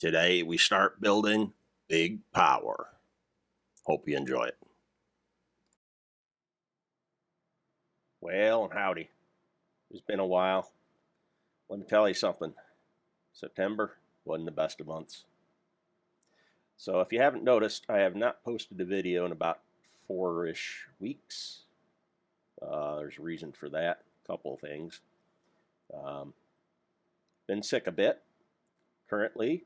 Today we start building big power. Hope you enjoy it. Well, howdy. It's been a while. Let me tell you something. September wasn't the best of months. So if you haven't noticed, I have not posted a video in about 4-ish weeks. There's a reason for that. A couple of things. Been sick a bit. Currently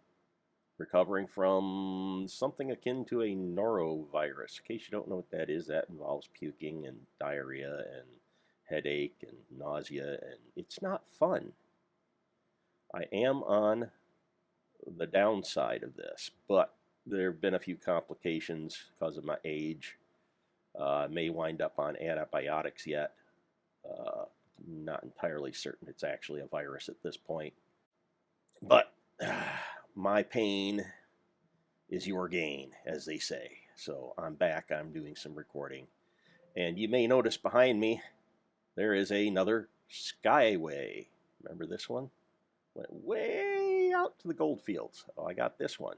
recovering from something akin to a norovirus. In case you don't know what that is, that involves puking and diarrhea and headache and nausea, and it's not fun. I am on the downside of this, but there have been a few complications because of my age. May wind up on antibiotics yet. Not entirely certain it's actually a virus at this point. But my pain is your gain, as they say. So I'm back. I'm doing some recording. And you may notice behind me, there is another Skyway. Remember this one? Went way out to the gold fields. Oh, I got this one.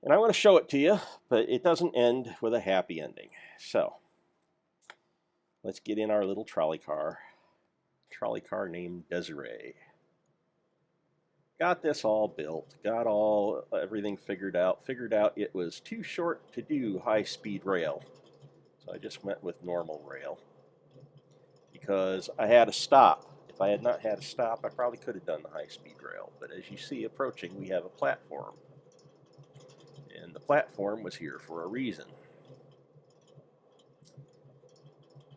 And I want to show it to you, but it doesn't end with a happy ending. So let's get in our little trolley car named Desiree. Got this all built, got everything figured out it was too short to do high-speed rail. So I just went with normal rail because I had a stop. If I had not had a stop, I probably could have done the high-speed rail. But as you see approaching, we have a platform. And the platform was here for a reason.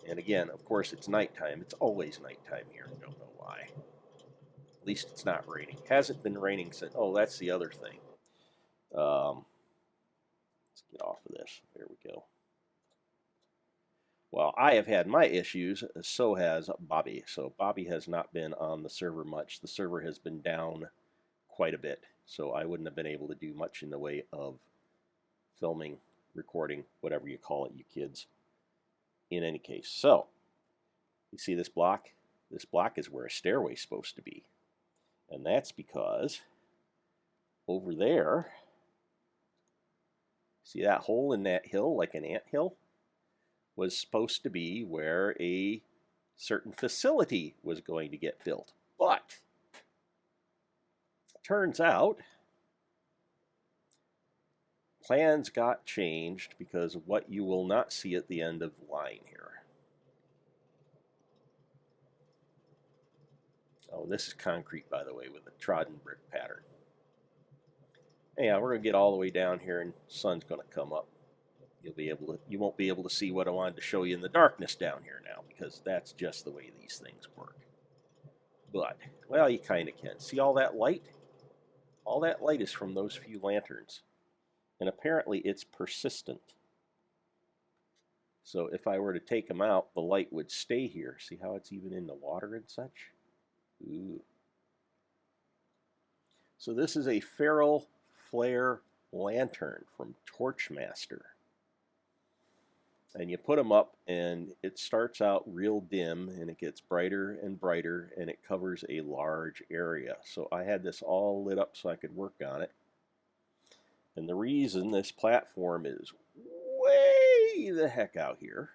And again, of course, it's nighttime. It's always nighttime here. I don't know why. At least it's not raining. Hasn't been raining since. Oh, that's the other thing. Let's get off of this. There we go. Well, I have had my issues. So has Bobby. So Bobby has not been on the server much. The server has been down quite a bit. So I wouldn't have been able to do much in the way of filming, recording, whatever you call it, you kids. In any case, so you see this block? This block is where a stairway is supposed to be. And that's because over there, see that hole in that hill, like an anthill, was supposed to be where a certain facility was going to get built. But turns out plans got changed because of what you will not see at the end of the line here. Oh, this is concrete, by the way, with a trodden brick pattern. Yeah, we're going to get all the way down here and the sun's going to come up. You won't be able to see what I wanted to show you in the darkness down here now, because that's just the way these things work. But, well, you kind of can. See all that light? All that light is from those few lanterns. And apparently it's persistent. So if I were to take them out, the light would stay here. See how it's even in the water and such? Ooh. So this is a feral flare lantern from Torchmaster. And you put them up and it starts out real dim and it gets brighter and brighter and it covers a large area. So I had this all lit up so I could work on it. And the reason this platform is way the heck out here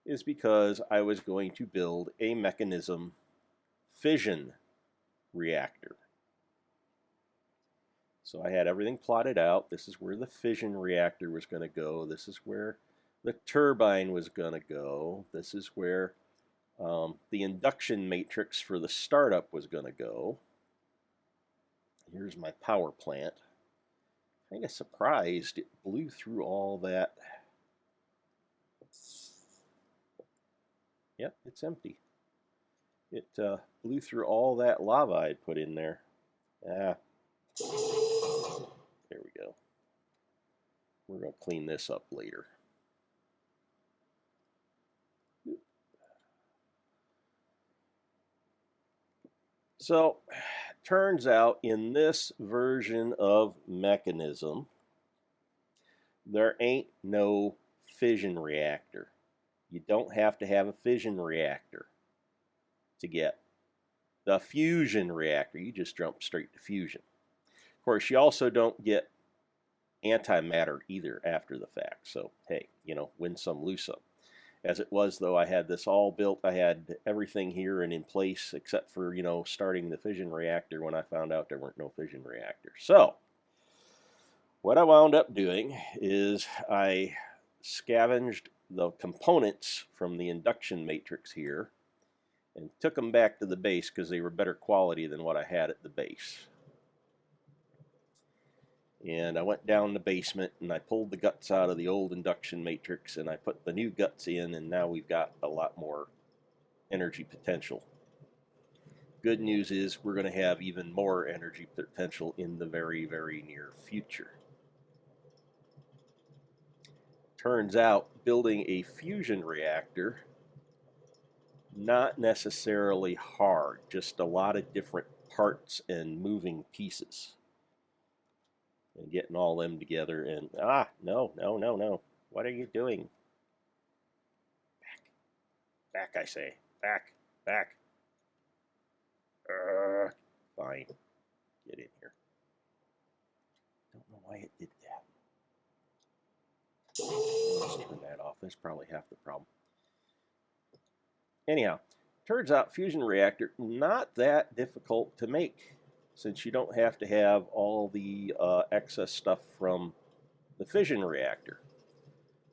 is because I was going to build a Mekanism Fission Reactor. So I had everything plotted out. This is where the fission reactor was going to go. This is where the turbine was going to go. This is where the induction matrix for the startup was going to go. Here's my power plant. Kind of surprised it blew through all that. Yep, it's empty. It blew through all that lava I'd put in there. There we go. We're going to clean this up later. So, turns out in this version of Mekanism, there ain't no fission reactor. You don't have to have a fission reactor to get the fusion reactor. You just jump straight to fusion. course, you also don't get antimatter either after the fact. So, hey, win some, lose some. As it was, though, I had this all built. I had everything here and in place except for, starting the fission reactor when I found out there weren't no fission reactors. So, what I wound up doing is I scavenged the components from the induction matrix here and took them back to the base because they were better quality than what I had at the base. And I went down the basement and I pulled the guts out of the old induction matrix and I put the new guts in, and now we've got a lot more energy potential. Good news is we're going to have even more energy potential in the very, very near future. Turns out building a fusion reactor, not necessarily hard, just a lot of different parts and moving pieces. And getting all them together and, no. What are you doing? Back, I say. Back. Fine. Get in here. Don't know why it did that. Let's turn that off. That's probably half the problem. Anyhow, turns out fusion reactor, not that difficult to make, since you don't have to have all the excess stuff from the fission reactor,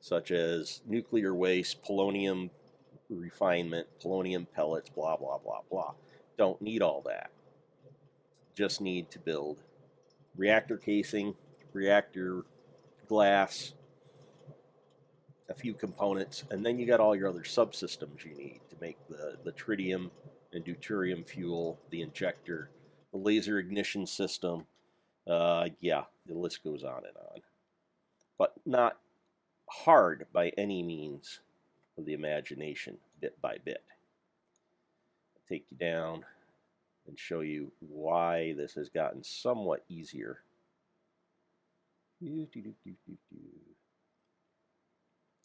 such as nuclear waste, polonium refinement, polonium pellets, blah, blah, blah, blah. Don't need all that. Just need to build reactor casing, reactor glass, a few components, and then you got all your other subsystems you need to make the tritium and deuterium fuel, the injector, the laser ignition system. Yeah, the list goes on and on. But not hard by any means of the imagination, bit by bit. I'll take you down and show you why this has gotten somewhat easier.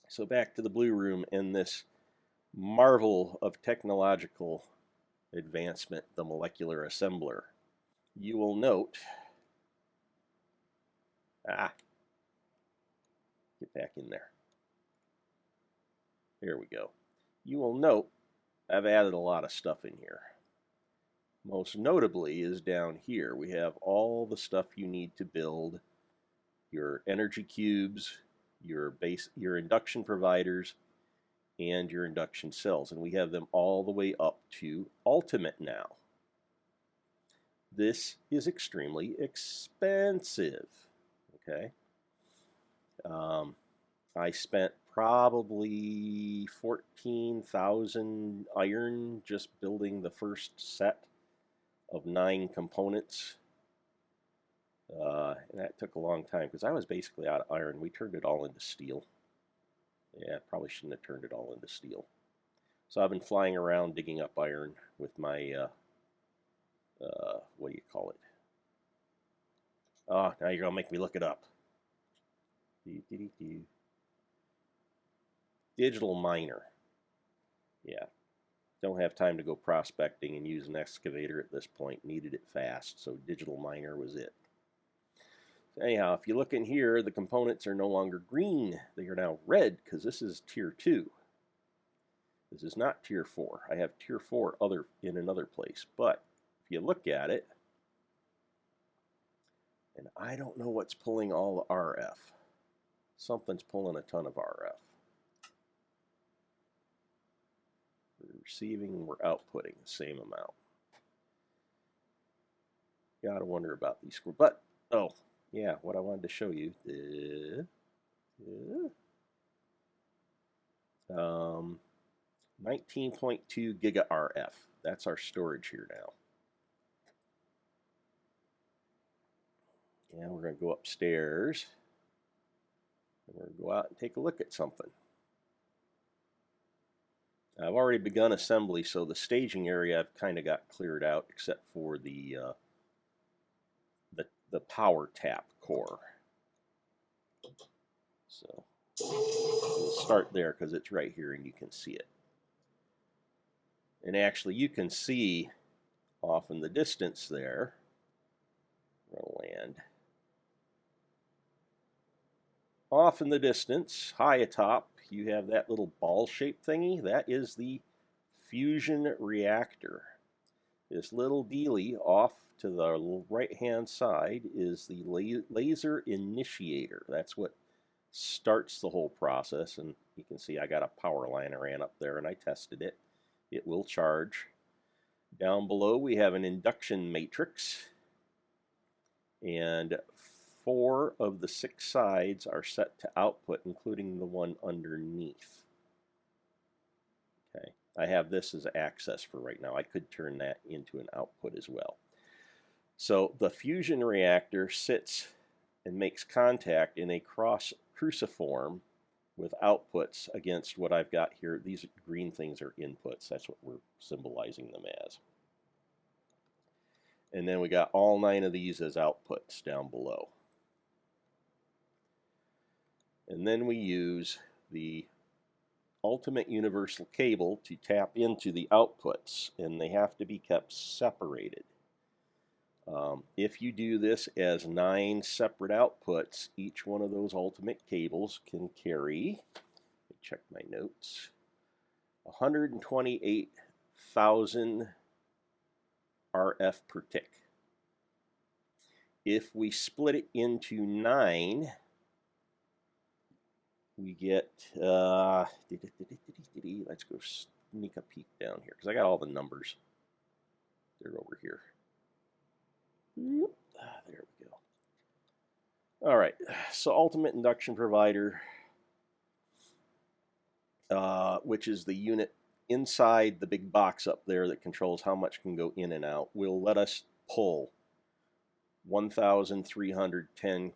So back to the blue room and this marvel of technological advancement, the molecular assembler. You will note, get back in there. There we go. You will note I've added a lot of stuff in here. Most notably is down here. We have all the stuff you need to build your energy cubes, your induction providers, and your induction cells. And we have them all the way up to ultimate now. This is extremely expensive. Okay. I spent probably 14,000 iron just building the first set of 9 components. And that took a long time because I was basically out of iron. We turned it all into steel. Yeah, probably shouldn't have turned it all into steel. So I've been flying around digging up iron with my, what do you call it? Oh, now you're going to make me look it up. Digital miner. Yeah. Don't have time to go prospecting and use an excavator at this point. Needed it fast, so digital miner was it. So anyhow, if you look in here, the components are no longer green. They are now red because this is tier 2. This is not tier 4. I have tier 4 in another place. But if you look at it, and I don't know what's pulling all the RF. Something's pulling a ton of RF. We're receiving and we're outputting the same amount. Gotta wonder about these screws. But, oh, yeah, what I wanted to show you is 19.2 giga RF. That's our storage here now. And we're going to go upstairs. And we're going to go out and take a look at something. I've already begun assembly, so the staging area I've kind of got cleared out, except for the power tap core. So we'll start there because it's right here and you can see it. And actually, you can see off in the distance there. We're going to land. Off in the distance, high atop, you have that little ball-shaped thingy. That is the fusion reactor. This little dealie off to the right-hand side is the laser initiator. That's what starts the whole process. And you can see I got a power line I ran up there and I tested it. It will charge. Down below we have an induction matrix. And 4 of the 6 sides are set to output, including the one underneath. Okay, I have this as access for right now. I could turn that into an output as well. So the fusion reactor sits and makes contact in a cross cruciform with outputs against what I've got here. These green things are inputs. That's what we're symbolizing them as. And then we got all 9 of these as outputs down below. And then we use the ultimate universal cable to tap into the outputs, and they have to be kept separated. If you do this as 9 separate outputs, each one of those ultimate cables can carry, let me check my notes, 128,000 RF per tick. If we split it into 9, we get, let's go sneak a peek down here, because I got all the numbers. They're over here. There we go. All right, so ultimate induction provider, which is the unit inside the big box up there that controls how much can go in and out, will let us pull 1,310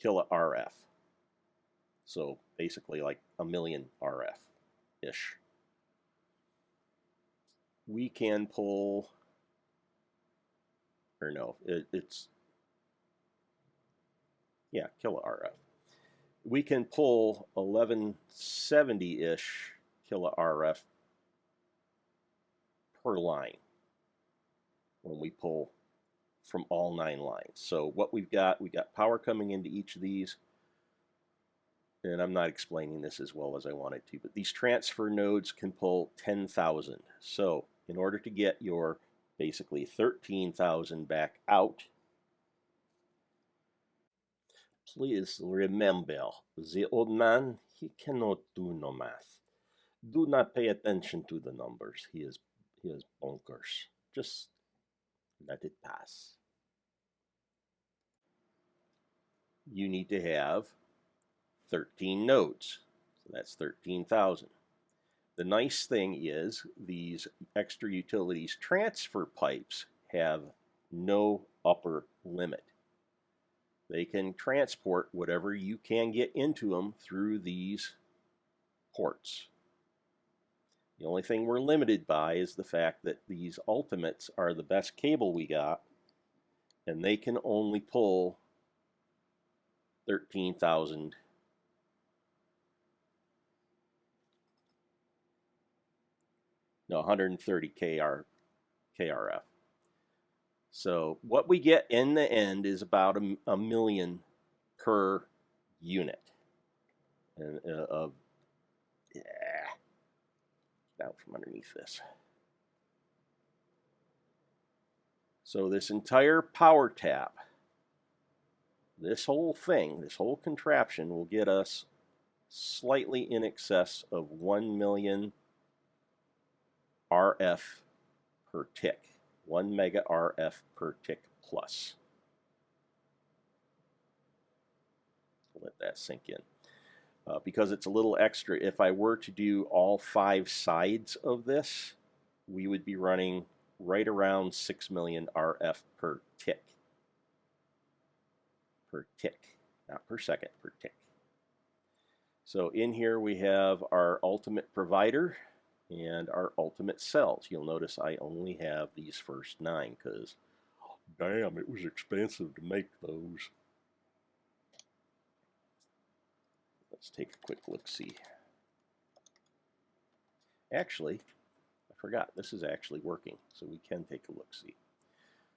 kilo RF. So basically like a million RF-ish. We can pull, or no, yeah, kilo RF. We can pull 1170-ish kilo RF per line when we pull from all 9 lines. So what we got power coming into each of these, and I'm not explaining this as well as I wanted to, but these transfer nodes can pull 10,000. So in order to get your basically 13,000 back out, please remember, the old man, he cannot do no math. Do not pay attention to the numbers. He is bonkers. Just let it pass. You need to have 13 nodes. So that's 13,000. The nice thing is these extra utilities transfer pipes have no upper limit. They can transport whatever you can get into them through these ports. The only thing we're limited by is the fact that these ultimates are the best cable we got, and they can only pull 13,000 130 KRF. So what we get in the end is about a million per unit. And out from underneath this. So this entire power tap, this whole thing, this whole contraption will get us slightly in excess of 1 million RF per tick. 1 mega RF per tick plus. Let that sink in. Because it's a little extra, if I were to do all 5 sides of this, we would be running right around 6 million RF per tick. Per tick, not per second, per tick. So in here we have our ultimate provider and our ultimate cells. You'll notice I only have these first 9 because, damn, it was expensive to make those. Let's take a quick look-see. Actually, I forgot, this is actually working, so we can take a look-see.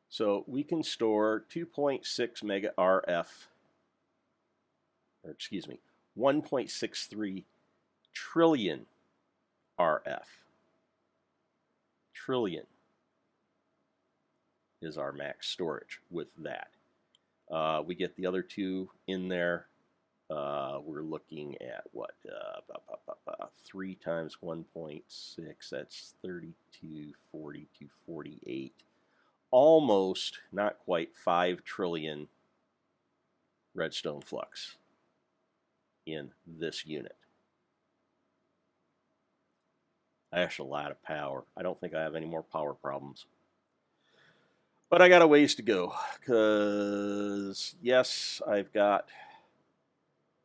So we can store 2.6 mega RF or excuse me, 1.63 trillion RF. Trillion is our max storage with that. We get the other two in there. We're looking at what? 3 times 1.6, that's 32, 42, 48. Almost, not quite 5 trillion redstone flux in this unit. That's a lot of power. I don't think I have any more power problems. But I got a ways to go, because yes, I've got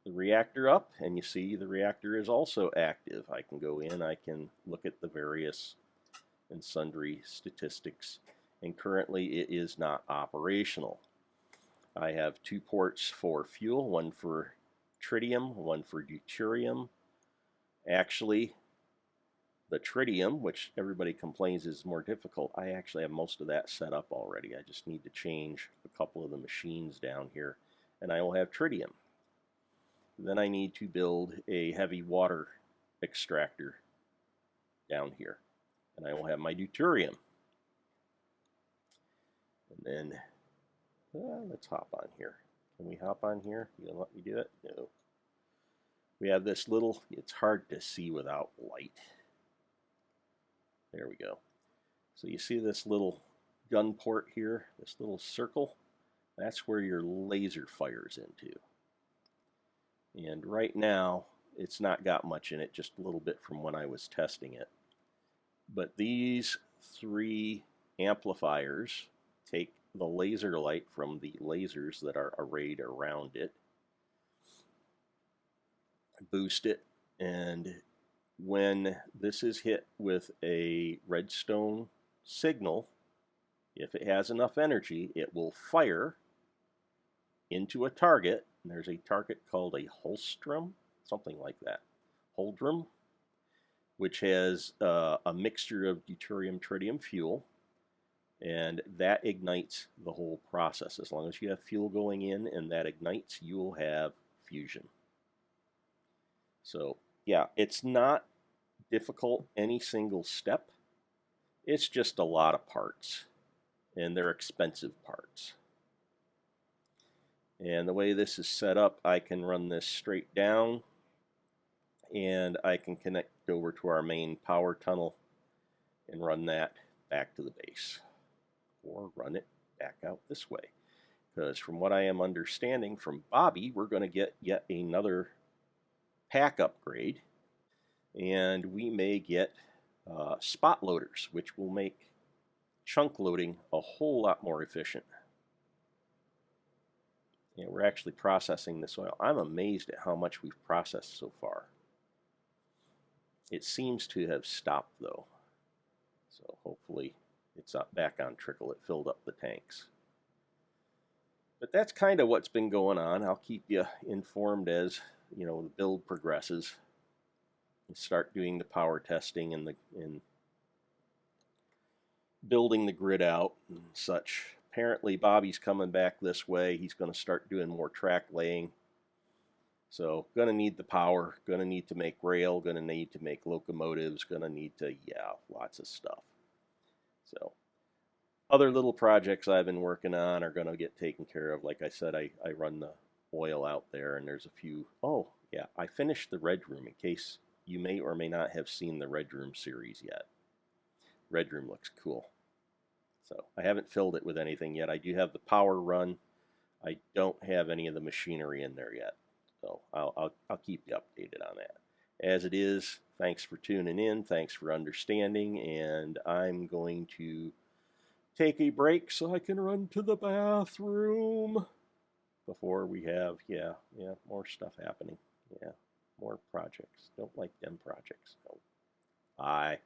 the reactor up, and you see the reactor is also active. I can go in, I can look at the various and sundry statistics, and currently it is not operational. I have 2 ports for fuel, one for tritium, one for deuterium. Actually, the tritium, which everybody complains is more difficult, I actually have most of that set up already. I just need to change a couple of the machines down here, and I will have tritium. Then I need to build a heavy water extractor down here, and I will have my deuterium. And then, let's hop on here. Can we hop on here? You gonna let me do it? No. We have this little, it's hard to see without light. There we go. So you see this little gun port here, this little circle? That's where your laser fires into. And right now, it's not got much in it, just a little bit from when I was testing it. But these 3 amplifiers take the laser light from the lasers that are arrayed around it, boost it, and when this is hit with a redstone signal, if it has enough energy, it will fire into a target. And there's a target called a holstrum, something like that, holdrum, which has a mixture of deuterium, tritium fuel, and that ignites the whole process. As long as you have fuel going in and that ignites, you will have fusion. So yeah, it's not difficult any single step. It's just a lot of parts, and they're expensive parts. And the way this is set up, I can run this straight down, and I can connect over to our main power tunnel and run that back to the base, or run it back out this way. Because from what I am understanding from Bobby, we're going to get yet another pack upgrade, and we may get spot loaders, which will make chunk loading a whole lot more efficient. And we're actually processing this oil. I'm amazed at how much we've processed so far. It seems to have stopped though, so hopefully it's up back on trickle. It filled up the tanks. But that's kind of what's been going on. I'll keep you informed as the build progresses. And start doing the power testing and building the grid out and such. Apparently Bobby's coming back this way. He's going to start doing more track laying. So going to need the power, going to need to make rail, going to need to make locomotives, going to need to, lots of stuff. So other little projects I've been working on are going to get taken care of. Like I said, I run the oil out there, and there's a few. Oh yeah, I finished the Red Room, in case you may or may not have seen the Red Room series yet. Red Room looks cool. So I haven't filled it with anything yet. I do have the power run. I don't have any of the machinery in there yet. So I'll keep you updated on that. As it is, thanks for tuning in. Thanks for understanding. And I'm going to take a break so I can run to the bathroom before we have, more stuff happening. Yeah, more projects. Don't like them projects. No. Bye.